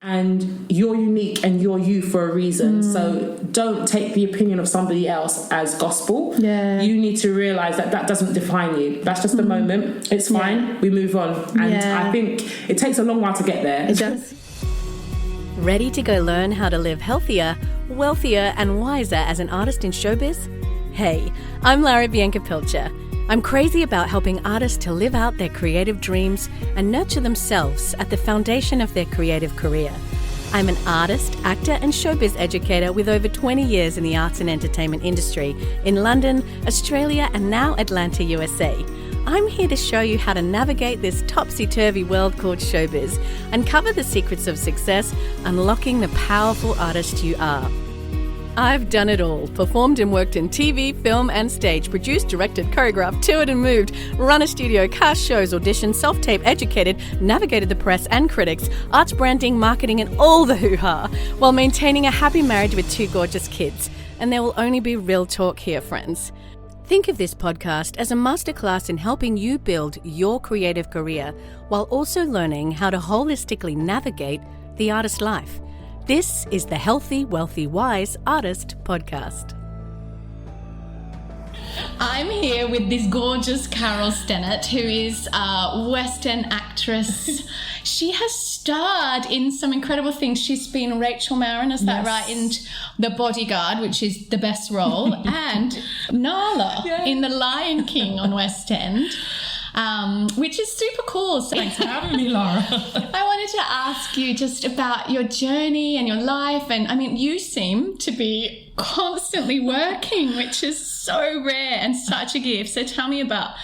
And you're unique and you're you for a reason. So don't take the opinion of somebody else as gospel. Yeah. You need to realise that doesn't define you. That's just a moment. It's fine. We move on. And I think it takes a long while to get there. It does. Ready to go learn how to live healthier, wealthier and wiser as an artist in showbiz? Hey, I'm Lara Bianca Pilcher. I'm crazy about helping artists to live out their creative dreams and nurture themselves at the foundation of their creative career. I'm an artist, actor and showbiz educator with over 20 years in the arts and entertainment industry in London, Australia and now Atlanta, USA. I'm here to show you how to navigate this topsy-turvy world called showbiz and cover the secrets of success, unlocking the powerful artist you are. I've done it all. Performed and worked in TV, film and stage. Produced, directed, choreographed, toured and moved. Run a studio, cast shows, auditioned, self-tape, educated, navigated the press and critics, arts branding, marketing and all the hoo-ha, while maintaining a happy marriage with 2 gorgeous kids. And there will only be real talk here, friends. Think of this podcast as a masterclass in helping you build your creative career while also learning how to holistically navigate the artist life. This is the Healthy, Wealthy, Wise Artist Podcast. I'm here with this gorgeous Carole Stennett, who is a Western actress. She has starred in some incredible things. She's been Rachel Marin, is that right? In The Bodyguard, which is the best role, and Nala in The Lion King on West End. Which is super cool. So Thanks for having me, Lara. I wanted to ask you just about your journey and your life. And I mean, you seem to be constantly working, which is so rare and such a gift. So tell me about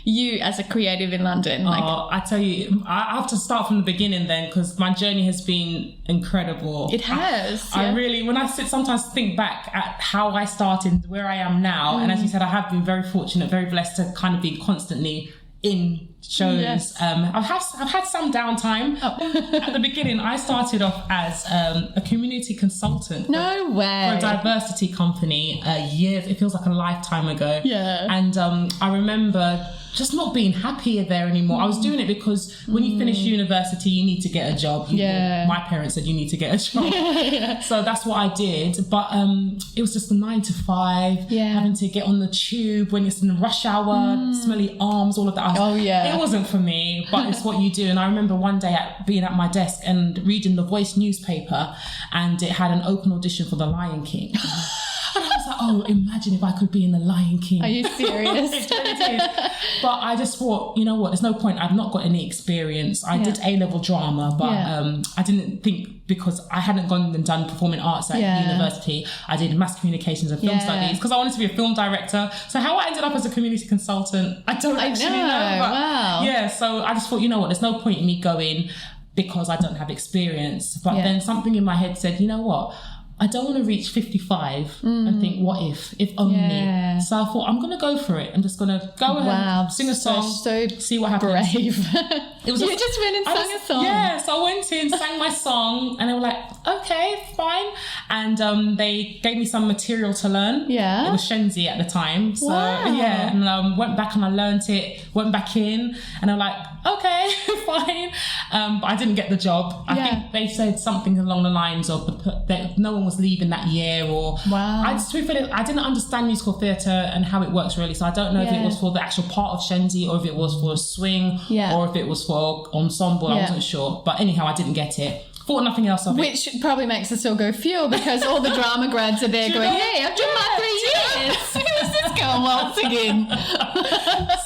you as a creative in London. I tell you, I have to start from the beginning then, because my journey has been incredible. It has. I really, when I sometimes think back at how I started, where I am now, and as you said, I have been very fortunate, very blessed to kind of be constantly in shows. Yes. I've had some downtime. At the beginning, I started off as a community consultant. No way. For a diversity company years. It feels like a lifetime ago. Yeah. And I remember just not being happy there anymore. I was doing it because when you finish university, you need to get a job. My parents said you need to get a job. So that's what I did. But it was just a 9 to 5, having to get on the tube when it's in rush hour, smelly arms, all of that. It wasn't for me, but it's what you do. And I remember one day being at my desk and reading the Voice newspaper, and it had an open audition for The Lion King. And I was like, oh, imagine if I could be in The Lion King. Are you serious? It really is. But I just thought, you know what, there's no point. I've not got any experience. I did A-level drama, but I didn't think, because I hadn't gone and done performing arts at university, I did mass communications and film studies because I wanted to be a film director. So how I ended up as a community consultant, I don't actually know. But yeah, so I just thought, you know what, there's no point in me going because I don't have experience. But then something in my head said, you know what, I don't want to reach 55 and think, what if only. So I thought, I'm going to go for it. I'm just going to go ahead, sing a song, see what happens. Brave. It was you just went and sang a song. Yeah, so I went in, sang my song, and they were like, okay, fine. And they gave me some material to learn. Yeah. It was Shenzi at the time. So and went back and I learnt it, went back in, and I'm like, okay, fine. But I didn't get the job. I think they said something along the lines of that no one was leaving that year, or I didn't understand musical theatre and how it works really. So I don't know if it was for the actual part of Shenzi, or if it was for a swing, or if it was for ensemble. I wasn't sure. But anyhow, I didn't get it. Thought nothing else of it. Which probably makes us all go fuel, because all the drama grads are there going, hey, I've done my 3 years. Who's this girl once again?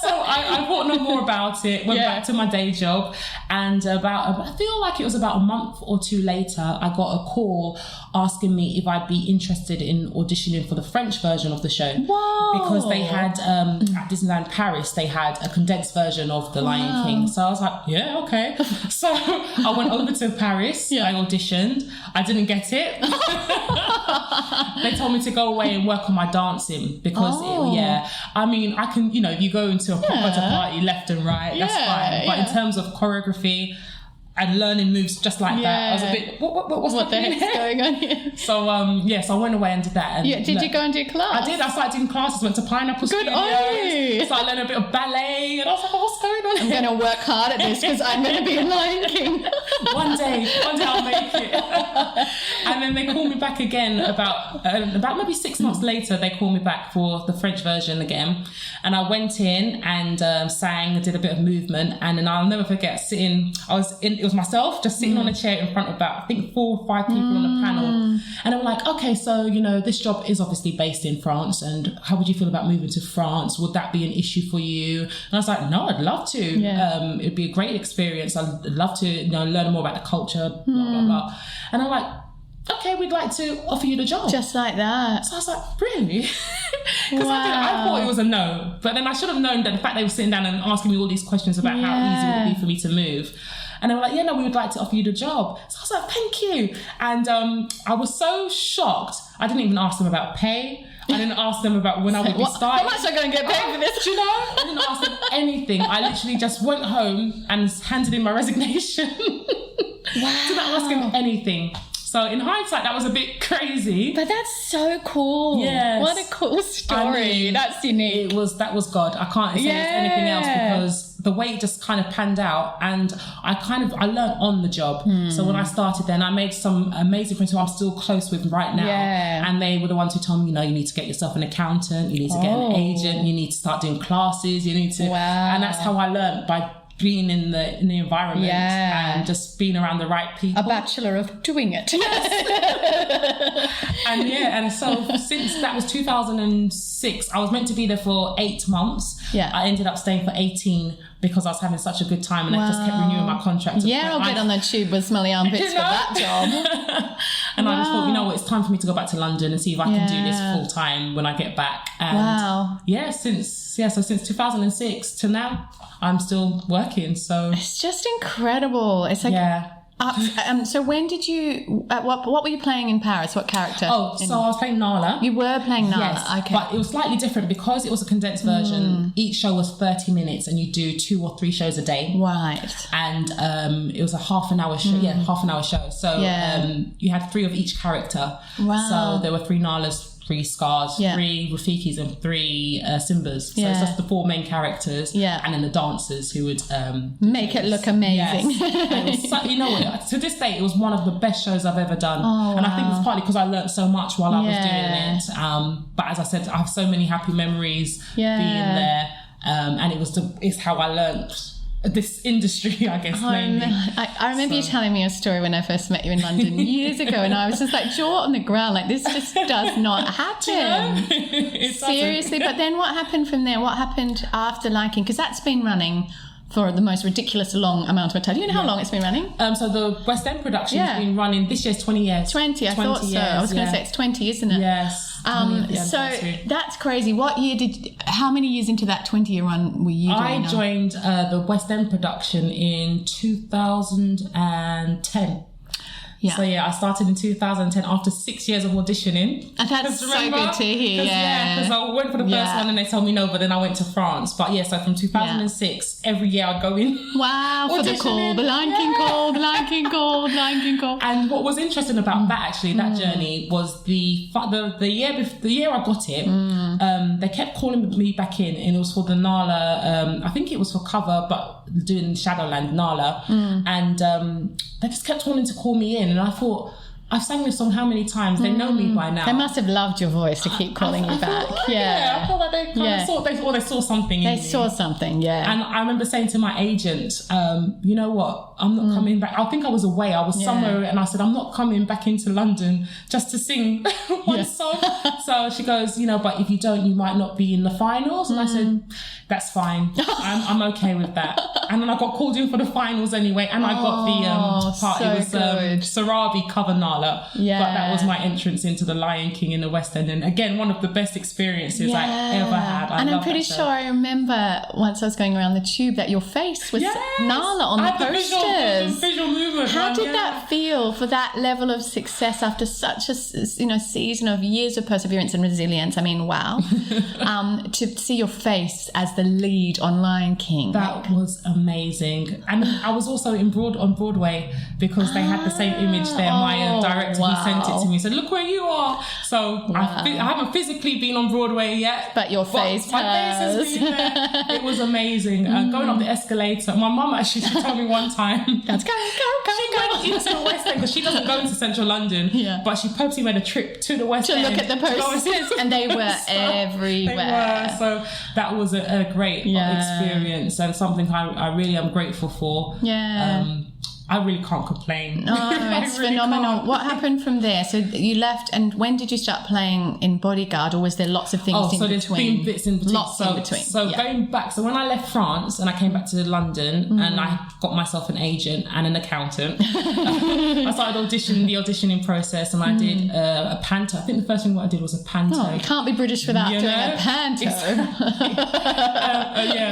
So I thought no more about it, went back to my day job, and I feel like it was about a month or 2 later, I got a call asking me if I'd be interested in auditioning for the French version of the show. Whoa. Because they had, at Disneyland Paris, they had a condensed version of The Lion King. So I was like, yeah, okay. So I went over to Paris. I auditioned. I didn't get it. They told me to go away and work on my dancing because, I mean, I can, you go into a proper party left and right, that's fine. But in terms of choreography and learning moves just like that, I was a bit, what the heck's going on here? So, so I went away and did that. And did you go and do class? I did. I started doing classes, went to Pineapple Studios. So I learned a bit of ballet, and I was like, what's going on I'm going to work hard at this because I'm going to be a Lion King. one day I'll make it. And then they called me back again about maybe 6 months later. They called me back for the French version again, and I went in and sang, did a bit of movement, and then I'll never forget it was myself just sitting on a chair in front of about, I think, 4 or 5 people on the panel, and they were like, okay, so this job is obviously based in France, and how would you feel about moving to France? Would that be an issue for you? And I was like, no, I'd love to. It'd be a great experience. I'd love to learn more about the culture, blah blah blah. And I'm like, okay, we'd like to offer you the job. Just like that. So I was like, really? Because I thought it was a no. But then I should have known that the fact they were sitting down and asking me all these questions about how easy it would be for me to move. And they were like, yeah, no, we would like to offer you the job. So I was like, thank you. And I was so shocked. I didn't even ask them about pay. I didn't ask them about when I would be starting. How much am I going to get paid for this? Do you know? I didn't ask them anything. I literally just went home and handed in my resignation. Wow. Didn't ask them anything. So in hindsight, that was a bit crazy. But that's so cool. Yes. What a cool story. I mean, that's unique. That was God. I can't say it's anything else, because the way it just kind of panned out, and I learned on the job. So when I started then, I made some amazing friends who I'm still close with right now. Yeah. And they were the ones who told me, you need to get yourself an accountant, you need to get an agent, you need to start doing classes, you need to. Wow. And that's how I learned, by being in the environment and just being around the right people. A bachelor of doing it. and so since that was 2006, I was meant to be there for 8 months. I ended up staying for 18 because I was having such a good time, and I just kept renewing my contract. I'll get on the tube with smelly armpits for that job. And I just thought, it's time for me to go back to London and see if I can do this full time when I get back. And since 2006 to now, I'm still working. So it's just incredible. It's like so when did you? What were you playing in Paris? What character? So I was playing Nala. You were playing Nala. Yes, okay. But it was slightly different because it was a condensed version. Each show was 30 minutes, and you do 2 or 3 shows a day. Right. And it was a half an hour show. Half an hour show. So you had 3 of each character. Wow. So there were 3 Nalas, 3 Scars, 3 Rafikis, and 3 Simbas. So it's just the 4 main characters, and then the dancers who would make it look amazing. Yes. And it was you know what? To this day, it was one of the best shows I've ever done, and I think it's partly because I learned so much while I was doing it. But as I said, I have so many happy memories being there, and it's how I learned this industry, I guess. I remember you telling me a story when I first met you in London years ago, and I was just like, jaw on the ground, like, this just does not happen. Seriously. But then what happened from there? What happened after Lion King? Because that's been running for the most ridiculous long amount of time. Do you know how long it's been running? So the West End production has been running, this year's 20 years. 20, I thought so. I was going to say it's 20, isn't it? Yes. So that's crazy. How many years into that 20-year run were you doing? I joined the West End production in 2010. So I started in 2010 after 6 years of auditioning. And that's so good to hear. Because I went for the first one and they told me no, but then I went to France. But so from 2006, every year I'd go in. Wow, for the call, the Lion King call, the Lion King call, the Lion King call. And what was interesting about that, actually, that journey, was the year I got it, they kept calling me back in, and it was for the Nala, I think it was for cover, but doing Shadowland Nala. And they just kept wanting to call me in, and I thought, I've sang this song how many times? They know me by now. They must have loved your voice to keep calling you back. I felt like they kind of saw something in me. They saw something, And I remember saying to my agent, you know what? I'm not coming back. I think I was away. I was somewhere, and I said, I'm not coming back into London just to sing one song. So she goes, but if you don't, you might not be in the finals. And I said, that's fine. I'm okay with that. And then I got called in for the finals anyway, and I got the part. So it was Sarabi cover Nala. But that was my entrance into the Lion King in the West End, and again, one of the best experiences I ever had. I'm pretty sure I remember once I was going around the tube that your face was Nala on the posters. Visual movement. How did that feel for that level of success after such a season of years of perseverance and resilience? I mean, wow. To see your face as the lead on Lion King. That was amazing. And I was also on Broadway because they had the same image there, Maya director, he sent it to me. Said, "Look where you are." So I haven't physically been on Broadway yet, but your face has been there. It was amazing. Going up the escalator. My mum actually, she told me one time. That's go. She went into the West End because she doesn't go into Central London. Yeah. But she purposely made a trip to the West End to look at the posters, and they were everywhere. They were. So that was a great experience and something I really am grateful for. Yeah. I really can't complain. No, it's really phenomenal. What happened from there? So you left, and when did you start playing in Bodyguard, or was there lots of things in between? So there's been bits in between. Lots in between. So going back, so when I left France and I came back to London and I got myself an agent and an accountant, I started the auditioning process, and I did a panto. I think the first thing what I did was a panto. Oh, you can't be British without doing a panto. Exactly.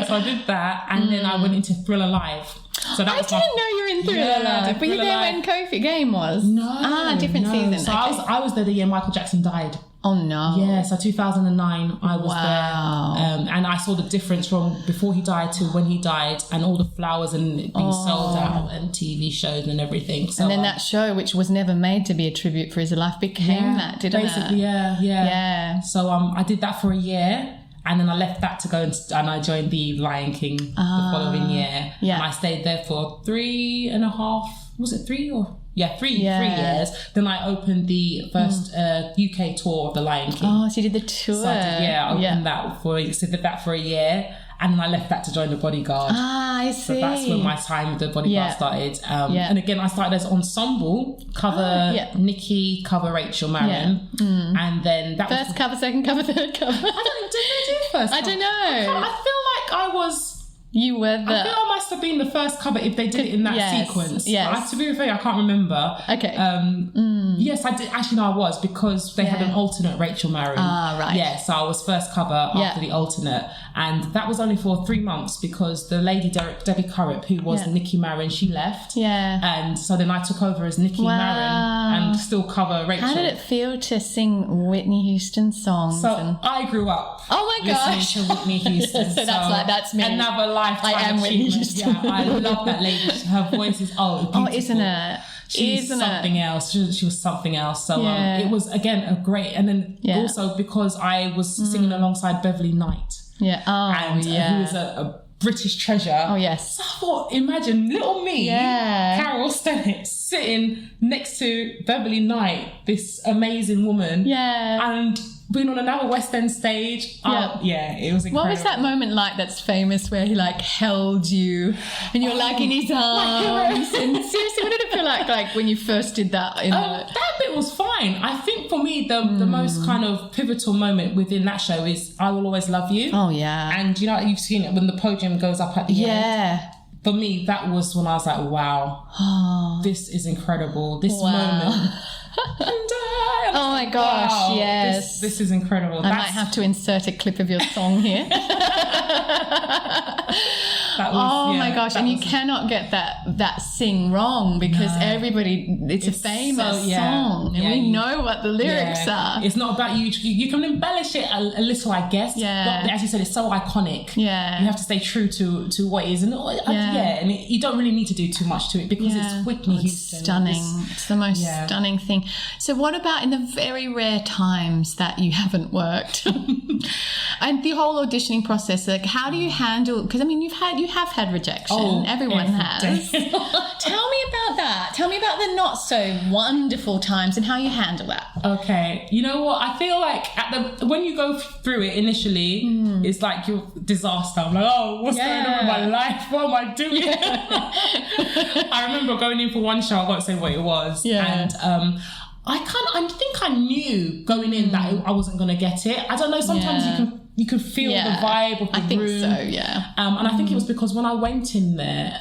So I did that, and then I went into Thriller Live. So that I didn't know you were in Thriller Live. Were you there when Kofi Game was? No. Different season. So I was there the year Michael Jackson died. Oh no. Yeah, so 2009 I was there. And I saw the difference from before he died to when he died, and all the flowers and being sold out and TV shows and everything. So, and then that show, which was never made to be a tribute for his life, became that, didn't basically, it? Yeah. So I did that for a year. And then I left that to go and I joined the Lion King the following year. Yeah. And I stayed there for 3.5, was it 3 or? Yeah, 3 years. Then I opened the first UK tour of the Lion King. Oh, so you did the tour. So I opened did that for a year. And then I left that to join the Bodyguard. I see. So that's when my time with the Bodyguard started. And again, I started as ensemble, cover Nikki, cover Rachel Marin. And then that first cover, second cover, third cover. I don't did they do first cover? I don't know. I feel like I was... You were the... I feel I must have been the first cover if they did it in that sequence. Yes. To be fair, I can't remember. Okay. Yes, I did. Actually, no, I was, because they had an alternate Rachel Marin. Ah, right. Yeah, so I was first cover after the alternate. And that was only for 3 months because the lady Debbie Currip, who was Nikki Marin, she left. Yeah. And so then I took over as Nikki Marin and still cover Rachel. How did it feel to sing Whitney Houston songs? So I grew up listening to Whitney Houston. So that's me. Another lifetime I am Whitney Houston. Yeah, I love that lady. Her voice is beautiful. Isn't it? She's something else. She was something else. So it was, again, a great... And then also because I was singing alongside Beverly Knight. Yeah. Who is a British treasure. Oh, yes. So I thought, imagine little me, Carole Stennett, sitting next to Beverly Knight, this amazing woman. Yeah. And being on another West End stage. It was incredible. What was that moment like that's famous where he held you and you're in his arms? And seriously, what did it feel like when you first did that? That bit was fine. I think for me, the most kind of pivotal moment within that show is I Will Always Love You. Oh, yeah. And you've seen it when the podium goes up at the end. Yeah. For me, that was when I was like, wow, this is incredible. This moment. Oh my gosh, yes. This is incredible. I might have to insert a clip of your song here. My gosh, and you cannot get that sing wrong because it's a famous song and we know what the lyrics are. It's not about you. You can embellish it a little, I guess. Yeah. But as you said, it's so iconic. Yeah. You have to stay true to what it is. And you don't really need to do too much to it because it's Whitney Houston. Stunning. It's the most stunning thing. So what about in the very rare times that you haven't worked and the whole auditioning process? How do you handle? Because you have had rejection. Everyone has. Tell me about that. Tell me about the not so wonderful times and how you handle that. Okay, you know what? I feel like when you go through it initially, it's like your disaster. I'm like, what's going on with my life? What am I doing? I remember going in for one show. I won't say what it was. Yeah. And I think I knew going in that I wasn't going to get it. I don't know. Sometimes you can feel the vibe of the room. I think so, yeah. And I think it was because when I went in there,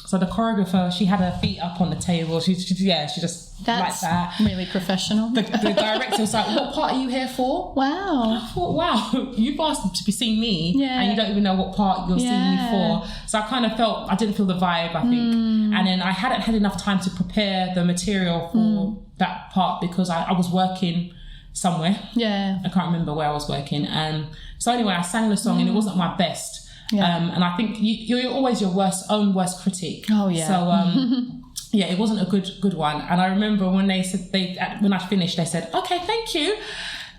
so the choreographer, she had her feet up on the table. She just that's like that. Really professional. The director was like, what part are you here for? Wow. And I thought, wow, you've asked to be seeing me and you don't even know what part you're seeing me for. So I kind of I didn't feel the vibe, I think. And then I hadn't had enough time to prepare the material for that part because I was working somewhere. Yeah. I can't remember where I was working. And so anyway, I sang the song and it wasn't my best. And I think you're always your own worst critic. Oh yeah. So yeah, it wasn't a good one. And I remember when they said when I finished, they said, "Okay, thank you."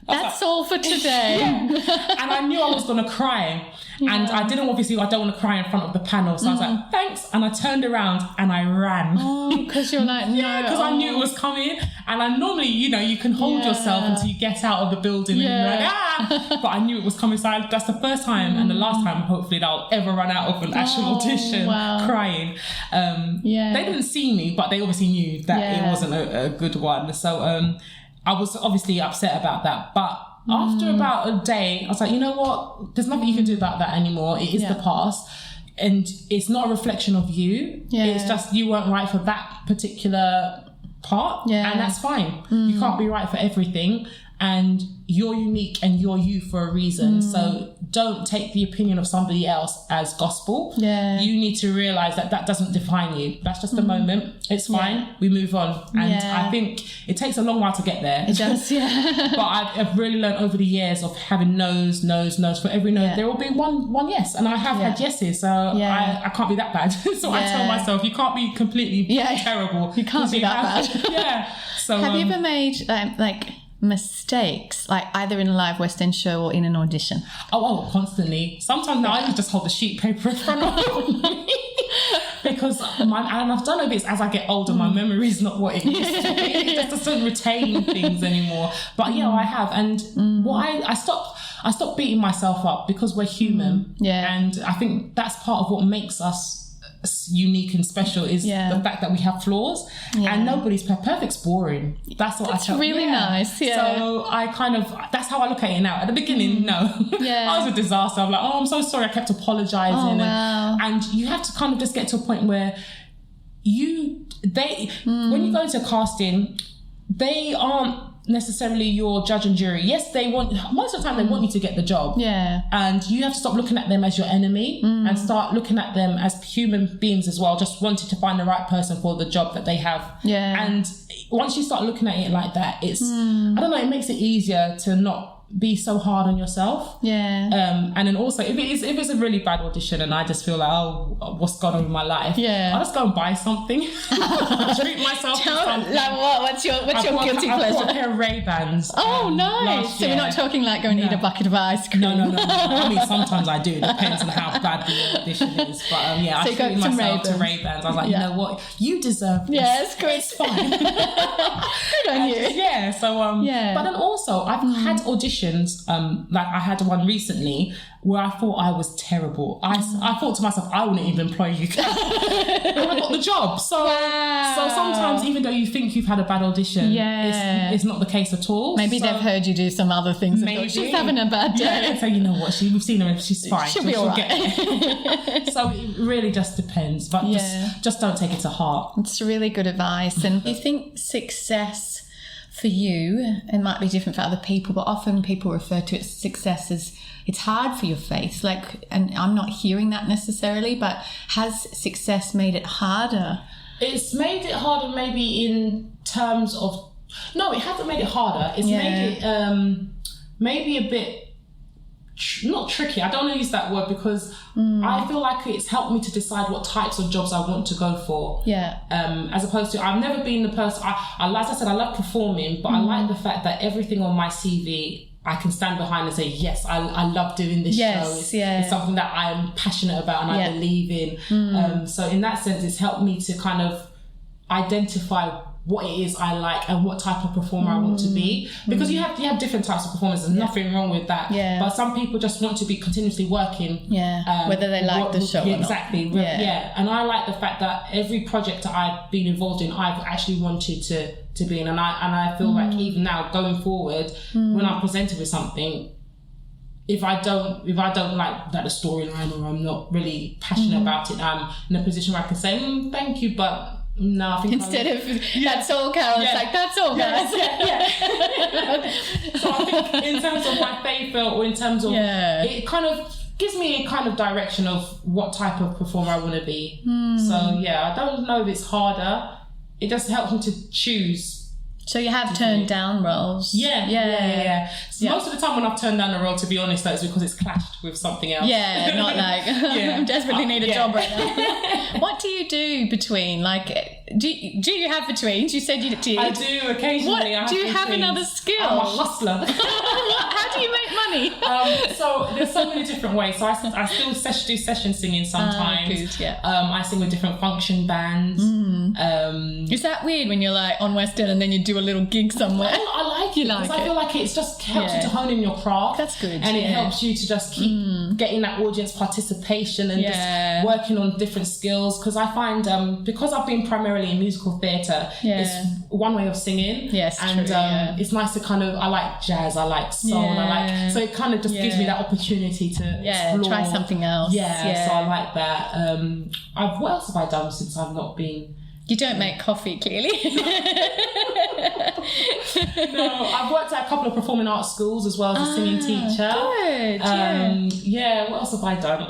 That's all for today. And I knew I was going to cry. And I don't want to cry in front of the panel. So I was like, thanks. And I turned around and I ran. Oh, because you're like, no. Yeah, because I knew it was coming. And I normally, you can hold yourself until you get out of the building and you're like, ah. But I knew it was coming. So that's the first time and the last time, hopefully, that I'll ever run out of an actual audition crying. They didn't see me, but they obviously knew that it wasn't a good one. So I was obviously upset about that. But after about a day, I was like, you know what? There's nothing you can do about that anymore. It is the past. And it's not a reflection of you. Yeah. It's just you weren't right for that particular part. Yeah. And that's fine. You can't be right for everything. And you're unique and you're you for a reason. So don't take the opinion of somebody else as gospel. Yeah. You need to realise that doesn't define you. That's just a moment. It's fine. Yeah. We move on. And I think it takes a long while to get there. It does, yeah. But I've really learned over the years of having no's. For every no, there will be one yes. And I have had yeses. So I can't be that bad. So I tell myself, you can't be completely terrible. You can't be that bad. Yeah. So have you ever made mistakes, like either in a live West End show or in an audition? Oh, constantly. Sometimes now I just hold the sheet paper in front of me because and I don't know if it's as I get older, my memory is not what it used to be. It just doesn't retain things anymore. But I have, and I stopped beating myself up because we're human. And I think that's part of what makes us unique and special is the fact that we have flaws and nobody's perfect's boring. That's what I felt. Really nice. So I that's how I look at it now. At the beginning, no. I was a disaster. I'm like, oh, I'm so sorry. I kept apologizing. And you have to kind of just get to a point where when you go into casting, they aren't necessarily your judge and jury. Yes, most of the time they want you to get the job. Yeah. And you have to stop looking at them as your enemy and start looking at them as human beings as well, just wanting to find the right person for the job that they have. Yeah. And once you start looking at it like that, it's, I don't know, it makes it easier to not be so hard on yourself. Yeah. And then also if it's a really bad audition and I just feel like, oh, what's going on with my life? Yeah. I'll just go and buy something. Treat myself to something. Like what? What's your guilty pleasure? I've got a pair of Ray-Bans. Oh, nice. So we're not talking like going to eat a bucket of ice cream. No. I mean, sometimes I do. It depends on how bad the audition is. But I treat myself to Ray-Bans. I was like, you know what? You deserve this. Yeah, it's great. It's fine. Good on you. Yeah. So, but then also I've had auditions. Like I had one recently where I thought I was terrible. I thought to myself, I wouldn't even employ you. And I got the job. So sometimes even though you think you've had a bad audition, it's not the case at all. Maybe they've heard you do some other things. Maybe. She's having a bad day. Yeah, so you know what, we've seen her, she's fine. She'll be all right. So it really just depends. But just don't take it to heart. It's really good advice. And you think success for you, it might be different for other people, but often people refer to it as success as it's hard for your faith. And I'm not hearing that necessarily, but has success made it harder? It's made it harder maybe in terms of... No, it hasn't made it harder. It's made it maybe a bit... not tricky. I don't want to use that word because I feel like it's helped me to decide what types of jobs I want to go for. Yeah. As opposed to, I've never been the person, as I said, I love performing, but I like the fact that everything on my CV, I can stand behind and say, yes, I love doing this show. It's something that I'm passionate about and I believe in. So in that sense, it's helped me to kind of identify what it is I like and what type of performer I want to be, because you have different types of performers. There's nothing wrong with that. But some people just want to be continuously working. Whether they like the show or not. Exactly. And I like the fact that every project that I've been involved in, I've actually wanted to be in, and I feel like even now going forward, when I'm presented with something, if I don't like that the storyline or I'm not really passionate about it, I'm in a position where I can say thank you, but no, I think instead of that's all, Carole, it's like that's all, guys. So I think in terms of my faith or in terms of it kind of gives me a kind of direction of what type of performer I want to be. So I don't know if it's harder. It just helps me to choose So you have turned down roles? Yeah. So most of the time when I've turned down a role, to be honest, that's because it's clashed with something else. Yeah, not like, I desperately need a job right now. What do you do between, like, do you have betweens? You said you did. I do, occasionally. Do you have another skill? I'm a hustler. How do you make money? So there's so many different ways. So I still do session singing sometimes. Good, yeah. I sing with different function bands. Is that weird when you're like on West End and then you do a little gig somewhere? I like it because I feel like it just helps you to hone in your craft. That's good. And it helps you to just keep getting that audience participation and just working on different skills. Because I find, because I've been primarily in musical theatre, it's one way of singing. Yes, and true, it's nice to kind of, I like jazz, I like soul, so it kind of just gives me that opportunity to explore. Try something else. So I like that. What else have I done since I've not been? You don't make coffee, clearly. No, I've worked at a couple of performing arts schools as well as a singing teacher. Good, what else have I done?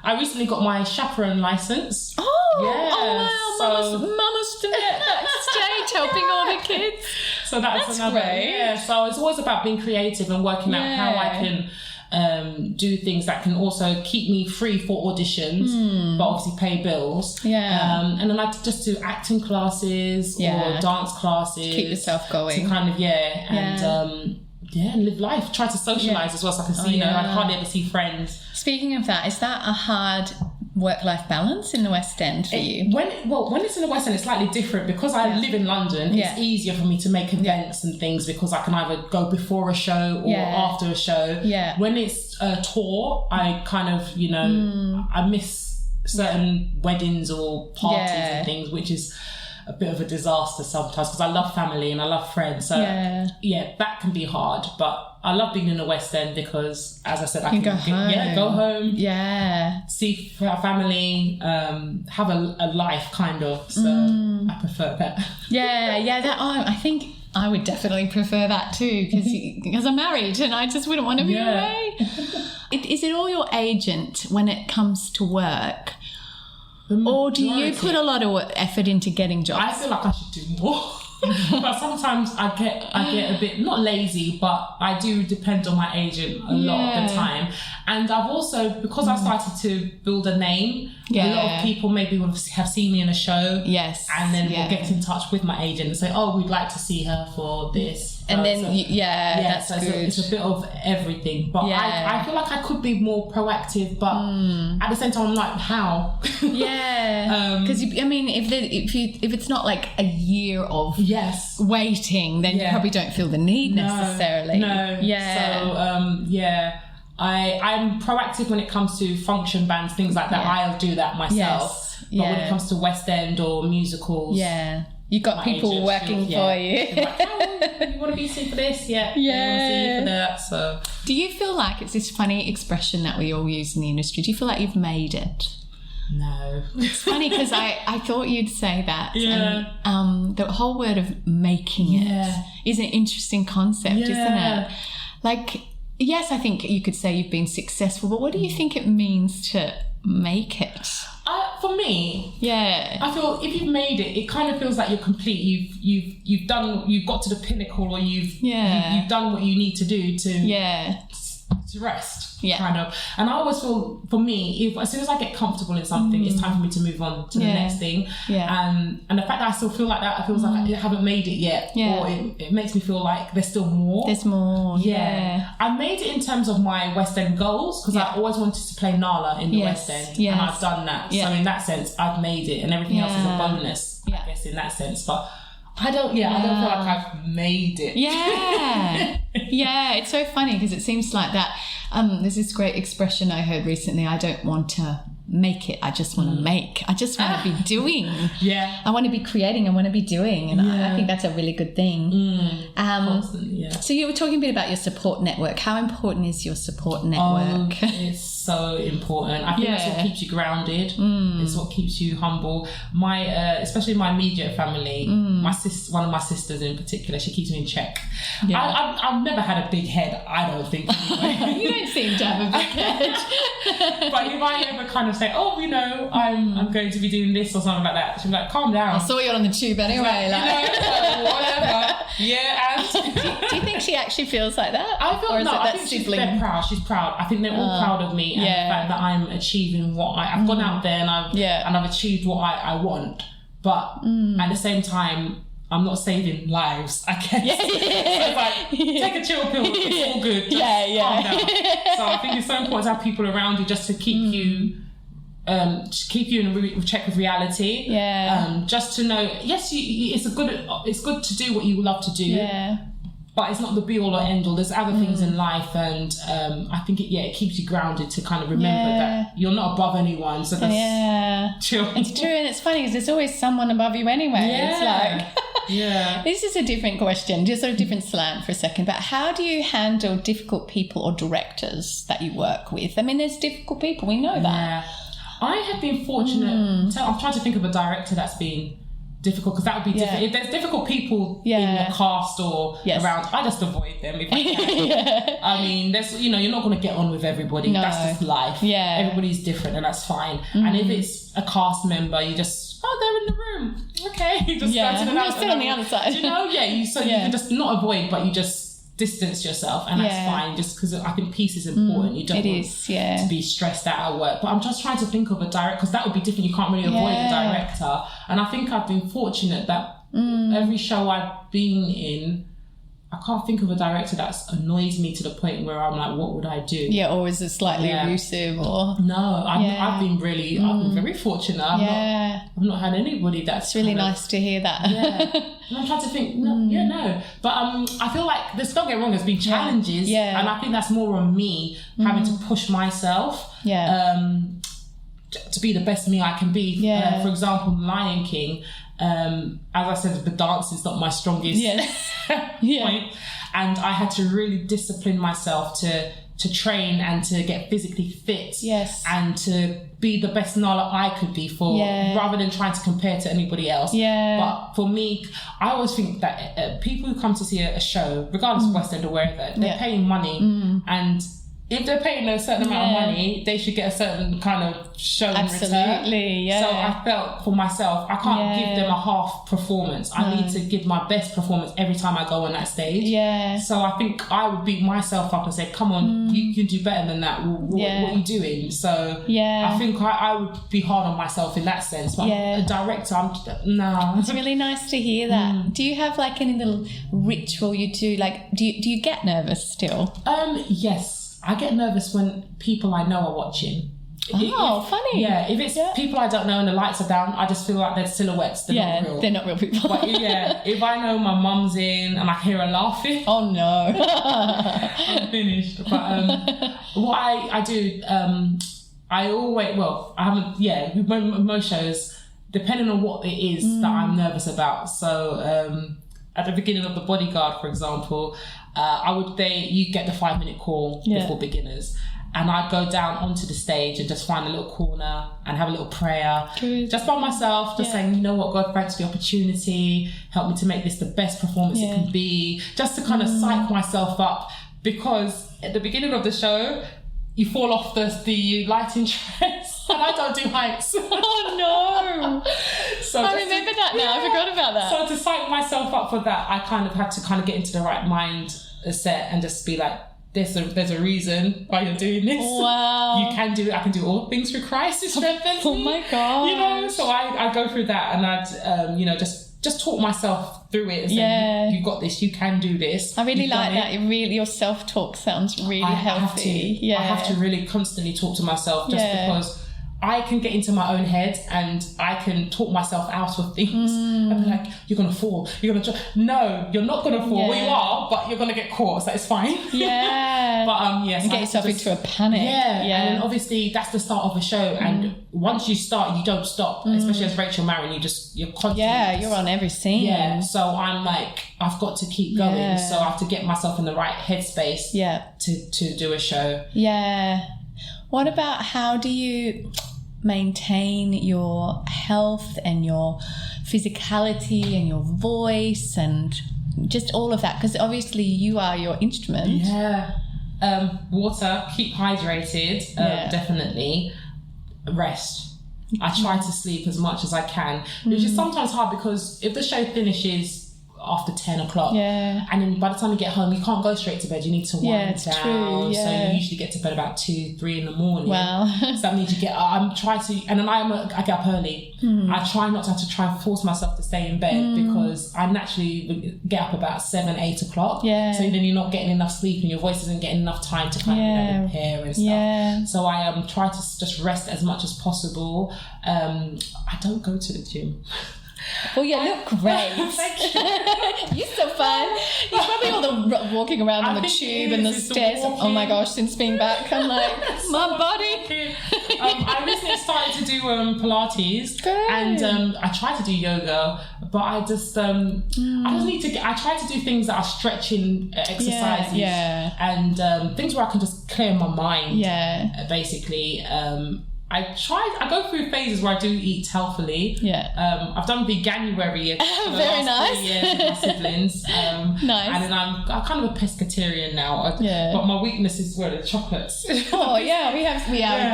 I recently got my chaperone license. Wow, Mama Stennett backstage helping all the kids. So that's another great. So it's always about being creative and working out how I can do things that can also keep me free for auditions, but obviously pay bills. And then I just do acting classes or dance classes. Keep yourself going. To kind of, and live life. Try to socialise as well, so I can see, I hardly ever see friends. Speaking of that, is that a hard work-life balance in the West End for you? When it's in the West End, it's slightly different because I live in London. It's easier for me to make events and things because I can either go before a show or after a show. When it's a tour, I kind of, I miss certain weddings or parties and things, which is a bit of a disaster sometimes because I love family and I love friends. So that can be hard, but I love being in the West End because, as I said, I can go home, see our family, have a life kind of. So I prefer that. I think I would definitely prefer that too because I'm married and I just wouldn't want to be away. Is it all your agent when it comes to work? Or do you put a lot of effort into getting jobs? I feel like I should do more. But sometimes I get a bit, not lazy, but I do depend on my agent a lot of the time. And I've also, because I started to build a name, a lot of people maybe have seen me in a show. And then will get in touch with my agent and say, we'd like to see her for this. And then, that's good. It's a bit of everything. But I feel like I could be more proactive, but at the same time, I'm like, how? Because, if it's not like a year of waiting, then you probably don't feel the need necessarily. So, I'm proactive when it comes to function bands, things like that. I'll do that myself. But when it comes to West End or musicals, you've got people working for you. Like, you want to be seen for this? You want to see you for that. So, do you feel like it's this funny expression that we all use in the industry? Do you feel like you've made it? No. It's funny because I thought you'd say that. And the whole word of making it is an interesting concept, isn't it? Like, yes, I think you could say you've been successful, but what do you think it means to make it? For me, I feel if you've made it, it kind of feels like you're complete. You've got to the pinnacle, or you've done what you need to do to rest, kind of. And I always feel, for me, as soon as I get comfortable in something, it's time for me to move on to the next thing. And the fact that I still feel like that, it feels like I haven't made it yet, or it makes me feel like there's still more. There's more. I made it in terms of my West End goals because I always wanted to play Nala in the West End, and I've done that. So in that sense, I've made it, and everything else is a bonus, I guess, in that sense. But I don't feel like I've made it. It's so funny because it seems like that. There's this great expression I heard recently: I don't want to make it, I just want to make. I just want to be doing. I want to be creating, I want to be doing. And I think that's a really good thing. So you were talking a bit about your support network. How important is your support network? It's so important. I think that's what keeps you grounded. It's what keeps you humble. Especially my immediate family, one of my sisters in particular, she keeps me in check. I've never had a big head, I don't think. Anyway. You don't seem to have a big head. But if I ever kind of say, I'm going to be doing this or something like that, she'll be like, calm down. I saw you on the tube anyway. Whatever. Yeah, and do you think she actually feels like that? I think she's proud. She's proud. I think they're all proud of me and the fact that I'm achieving what I've gone out there and I've achieved what I want. But at the same time, I'm not saving lives, I guess. Yeah. So it's like, take a chill pill, it's all good. Just calm down. So I think it's so important to have people around you just to keep you in check with reality. Yeah. Just to know, yes, it's good to do what you love to do. Yeah. But it's not the be all or end all. There's other things in life, and I think it keeps you grounded to kind of remember that you're not above anyone. So that's chill. It's true, and it's funny because there's always someone above you anyway. Yeah. It's like, this is a different question, just sort of different slant for a second. But how do you handle difficult people or directors that you work with? I mean, there's difficult people. We know that. Yeah. I have been fortunate. So I'm trying to think of a director that's been difficult, because that would be different. If there's difficult people in the cast or around, I just avoid them if I can. I mean, there's you're not going to get on with everybody. No. That's just life. Yeah, everybody's different, and that's fine. And if it's a cast member, you just they're in the room. Okay, you just go to the you're still on the other side. You can just not avoid, but you just distance yourself, and that's fine, just because I think peace is important. You don't want to be stressed out at work. But I'm just trying to think of a director, because that would be different. You can't really avoid a director. And I think I've been fortunate that every show I've been in, I can't think of a director that's annoys me to the point where I'm like, what would I do? Yeah, or is it slightly abusive or... No, I've been very fortunate. I've not had anybody that's... It's really nice to hear that. Yeah. And I'm trying to think, no. But I feel like, don't get wrong, there's been challenges. Yeah. And I think that's more on me having to push myself to be the best me I can be. Yeah. For example, Lion King, as I said, the dance is not my strongest point. And I had to really discipline myself to train and to get physically fit. Yes. And to be the best Nala I could be rather than trying to compare to anybody else. Yeah. But for me, I always think that people who come to see a show, regardless of West End or wherever, they're paying money, and if they're paying a certain amount of money, they should get a certain kind of show in return. Absolutely, So I felt for myself, I can't give them a half performance. I need to give my best performance every time I go on that stage. Yeah. So I think I would beat myself up and say, come on, you can do better than that. What are you doing? So I think I would be hard on myself in that sense. But a director, It's really nice to hear that. Do you have like any little ritual you do? Like, do you get nervous still? Yes. I get nervous when people I know are watching. Funny. Yeah, if it's people I don't know and the lights are down, I just feel like they're silhouettes. They're not real. They're not real people. But if I know my mum's in and I hear her laughing, oh no, I'm finished. But what I do, I always, I haven't, with most shows, depending on what it is that I'm nervous about. So at the beginning of The Bodyguard, for example, you get the 5-minute call before beginners, and I'd go down onto the stage and just find a little corner and have a little prayer, just by myself, just saying, you know what, God, thanks for the opportunity, help me to make this the best performance it can be, just to kind of psych myself up, because at the beginning of the show, you fall off the lighting dress, and I don't do heights. Oh no! So I remember that now. I forgot about that. So to psych myself up for that, I kind of had to get into the right mind set and just be like, there's a reason why you're doing this. Wow! You can do it. I can do all things through Christ who strengthens me. Oh my God! So I go through that, and I'd just talk myself through it and say, you got this, you can do this. I really like that. Your self-talk sounds really healthy. I have to really constantly talk to myself, just because I can get into my own head and I can talk myself out of things and be like, you're going to fall. No, you're not going to fall. Well, you are, but you're going to get caught, so it's fine. Yeah. But and get yourself into a panic. Yeah. And then obviously that's the start of a show. And once you start, you don't stop. Especially as Rachel Marin, you're constantly. Yeah, you're on every scene. Yeah. So I'm like, I've got to keep going. Yeah. So I have to get myself in the right headspace to do a show. Yeah. What about how do you maintain your health and your physicality and your voice and just all of that? Because obviously you are your instrument. Yeah. Water, keep hydrated, definitely. Rest. I try to sleep as much as I can, which is sometimes hard because if the show finishes after 10 o'clock. Yeah. And then by the time you get home, you can't go straight to bed. You need to wind down. True. Yeah. So you usually get to bed about 2, 3 in the morning. Wow. So that means you get, I get up early. I try not to have to try and force myself to stay in bed because I naturally get up about 7, 8 o'clock. Yeah. So then you're not getting enough sleep and your voice isn't getting enough time to kind of repair and stuff. Yeah. So I try to just rest as much as possible. I don't go to the gym. Well, you look great. Thank you. You're so fun. You're probably all the walking around on the tube and the stairs. Oh my gosh, since being back, I'm like, my body. I recently started to do Pilates. Good. And I try to do yoga, but I just I try to do things that are stretching exercises and things where I can just clear my mind. Yeah. Basically. I go through phases where I do eat healthily. Yeah. I've done veganuary for the Very last nice. 3 years with my siblings. Nice. And then I'm kind of a pescatarian now. But my weakness is the chocolates. Oh yeah, we've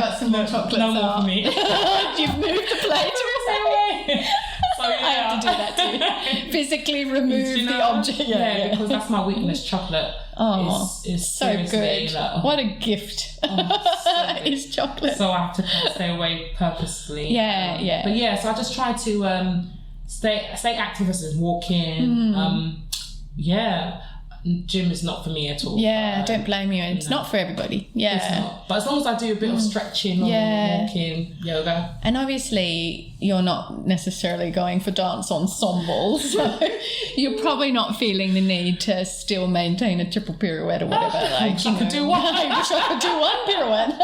got some more chocolates. No more for me. You've moved the plate. So, yeah. I have to do that too. Physically remove the object. Yeah, because that's my weakness. Chocolate. Is so good. What a gift. It's chocolate. So I have to kind of stay away purposefully. Yeah. But yeah, so I just try to stay active, as in walking. Gym is not for me at all. Yeah, don't blame you. It's not for everybody. Yeah. It's not. But as long as I do a bit of stretching or walking, yoga. And obviously you're not necessarily going for dance ensembles, so you're probably not feeling the need to still maintain a triple pirouette or whatever. I wish I could do one. I wish I could do one pirouette.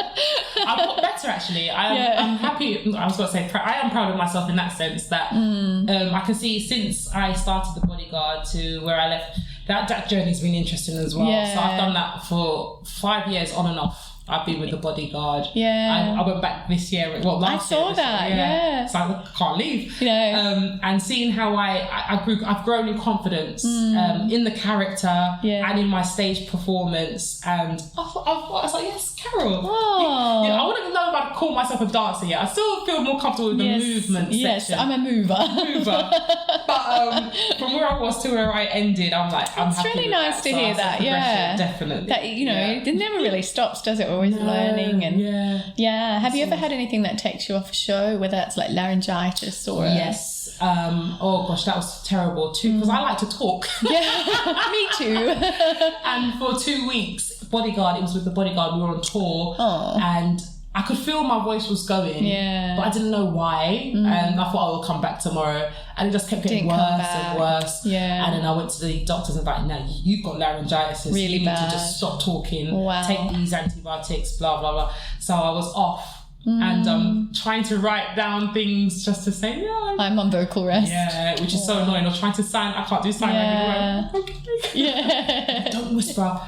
I've got better actually. I'm happy. I was going to say I am proud of myself in that sense that I can see since I started the Bodyguard to where I left, that journey's been interesting as well. Yeah. So I've done that for 5 years on and off. I've been with the Bodyguard. Yeah. I went back this year. Well, last year. I saw that. Yeah. So I can't leave. Yeah. And seeing how I've grown in confidence in the character and in my stage performance. And I was like, yes, Carole. Oh. I wouldn't know if I'd call myself a dancer yet. I still feel more comfortable with the movement section. Yes, I'm a mover. But from where I was to where I ended, I'm like, I'm happy. It's really with nice that. to So hear that. Yeah. Definitely. That, it never really stops, does it? We're always learning. And have you ever had anything that takes you off a show, whether that's like laryngitis or yes. Oh gosh, that was terrible too, because I like to talk. Yeah, me too. And for 2 weeks, Bodyguard, it was with the Bodyguard, we were on tour. And I could feel my voice was going, but I didn't know why. And I thought I will come back tomorrow, and it just kept getting worse and worse. Yeah. And then I went to the doctors and like, no, you've got laryngitis. Really you need bad. to just stop talking. Wow. Take these antibiotics. Blah blah blah. So I was off. And trying to write down things just to say, I'm on vocal rest. Yeah, which is so annoying. Or trying to sign, I can't do sign language. Yeah. Don't whisper.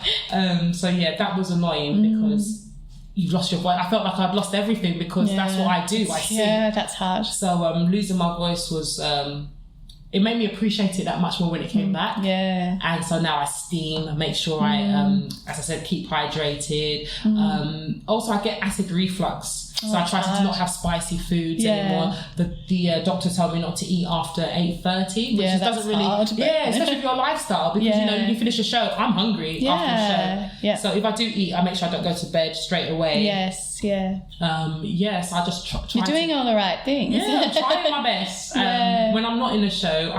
So yeah, that was annoying because you've lost your voice. I felt like I'd lost everything because that's what I do. I sing. Yeah, that's hard. So losing my voice was it made me appreciate it that much more when it came back. Yeah. And so now I steam, I make sure I, as I said, keep hydrated. Also, I get acid reflux. So I try to not have spicy foods anymore. The doctor told me not to eat after 8:30, which doesn't really hard, especially with your lifestyle, because you finish a show, I'm hungry after the show. Yeah. So if I do eat, I make sure I don't go to bed straight away. Yes, yeah. So I just try. You're doing all the right things. Yeah, I'm trying my best. When I'm not in a show,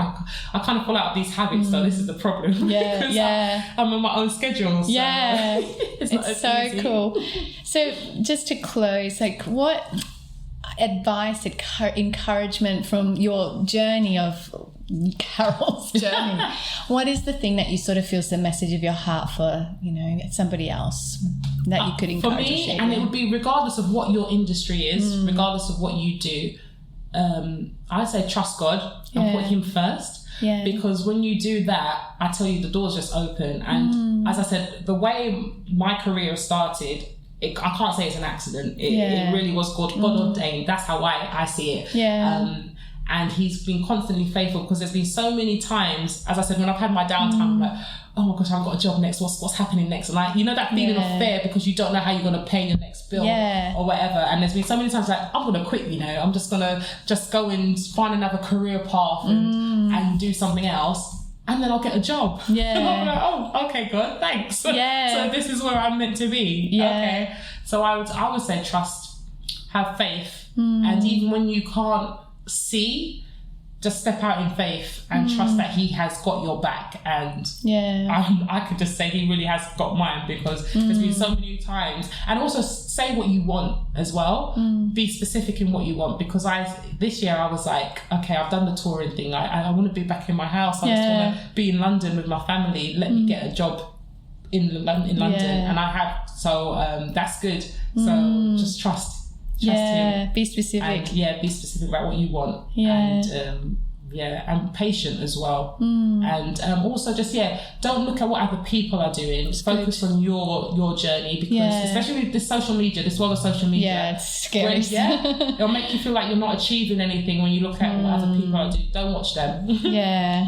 I kind of fall out of these habits. So this is the problem. Yeah, I'm on my own schedule. So it's so easy. Cool. So just to close, like, what advice, encouragement from your journey of Carole's journey? What is the thing that you sort of feels the message of your heart for, somebody else that you could encourage? For me, and it would be regardless of what your industry is, regardless of what you do, I'd say trust God and put Him first. Yeah. Because when you do that, I tell you, the doors just open. And as I said, the way my career started, I can't say it's an accident. It really was God ordained. That's how I see it. Yeah. And He's been constantly faithful, because there's been so many times, as I said, when I've had my downtime, I'm like, oh my gosh, I've got a job next. What's happening next? And like, that feeling of fear, because you don't know how you're going to pay your next bill or whatever. And there's been so many times like, I'm going to quit, I'm just going to go and find another career path and do something else. and then I'll get a job. Yeah. And I'm like, oh, okay, good, thanks. Yeah. So this is where I'm meant to be. Yeah. Okay. So I would say trust, have faith, and even when you can't see, just step out in faith and trust that he has got your back. And I could just say he really has got mine, because there's been so many times. And also say what you want as well. Be specific in what you want, because this year I was like, okay, I've done the touring thing. I want to be back in my house. I just want to be in London with my family. Let me get a job in London. And I have. So that's good. So just trust him. Be specific. And, be specific about what you want. And patient as well. And also just don't look at what other people are doing. Just focus on your journey, because especially with this social media, this world of social media, it's scary. It'll make you feel like you're not achieving anything when you look at what other people are doing. Don't watch them.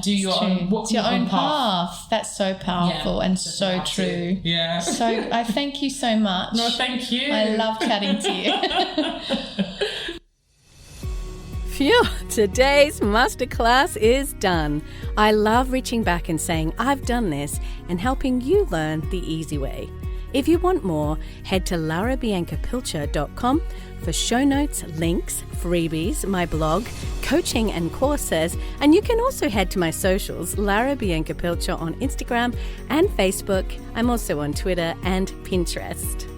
Do your own, walk your own path. That's so powerful and so true. So I thank you so much. No, thank you. I love chatting to you. Phew, today's masterclass is done. I love reaching back and saying I've done this and helping you learn the easy way. If you want more, head to larabiancapilcher.com for show notes, links, freebies, my blog, coaching and courses, and you can also head to my socials, Lara Bianca Pilcher on Instagram and Facebook. I'm also on Twitter and Pinterest.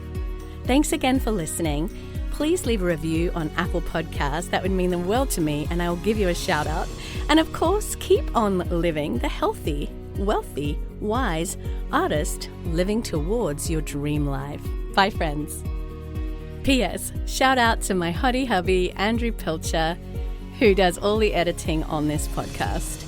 Thanks again for listening. Please leave a review on Apple Podcasts. That would mean the world to me, and I'll give you a shout out. And of course, keep on living the healthy, wealthy, wise artist living towards your dream life. Bye, friends. P.S. Shout out to my hottie hubby, Andrew Pilcher, who does all the editing on this podcast.